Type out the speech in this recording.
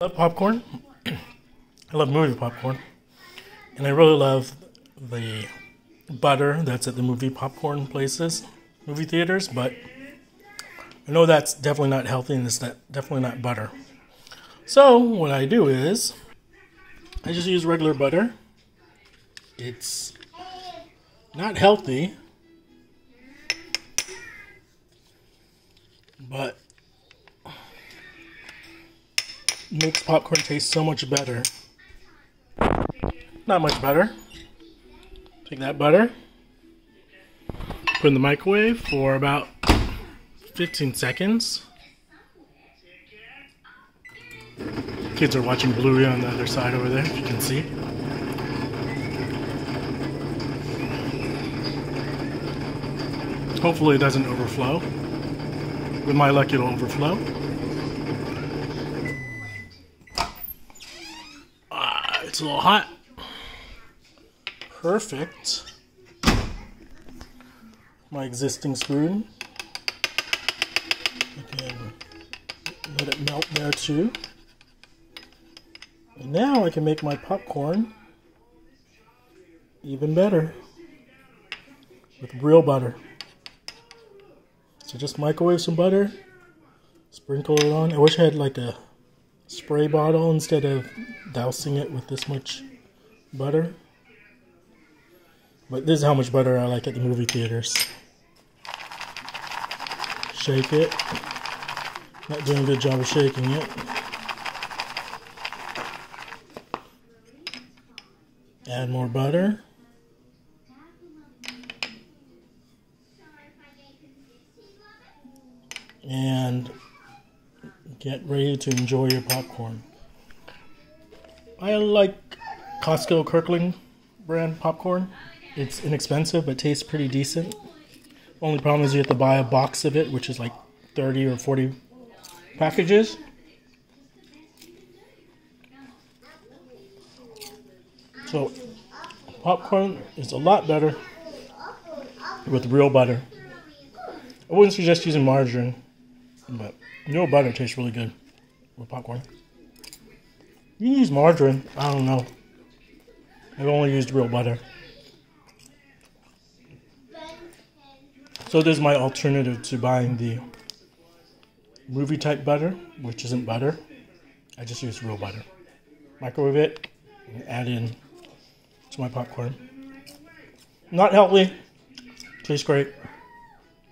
I love popcorn. I love movie popcorn. And I really love the butter that's at the movie popcorn places, movie theaters, but I know that's definitely not healthy and it's definitely not butter. So what I do is I just use regular butter. It's not healthy, but makes popcorn taste so much better. Not much butter. Take that butter, put in the microwave for about 15 seconds. Kids are watching Bluey on the other side over there, if you can see. Hopefully it doesn't overflow. With my luck, it'll overflow. It's a little hot. Perfect. My existing spoon. I can let it melt there too. And now I can make my popcorn even better with real butter. So just microwave some butter, sprinkle it on. I wish I had like a spray bottle instead of dousing it with this much butter. But this is how much butter I like at the movie theaters. Shake it. Not doing a good job of shaking it. Add more butter. And get ready to enjoy your popcorn. I like Costco Kirkland brand popcorn. It's inexpensive but tastes pretty decent. Only problem is you have to buy a box of it, which is like 30 or 40 packages. So popcorn is a lot better with real butter. I wouldn't suggest using margarine, but real butter tastes really good with popcorn. You can use margarine, I don't know. I've only used real butter. So this is my alternative to buying the movie type butter, which isn't butter. I just use real butter. Microwave it and add in to my popcorn. Not healthy, tastes great.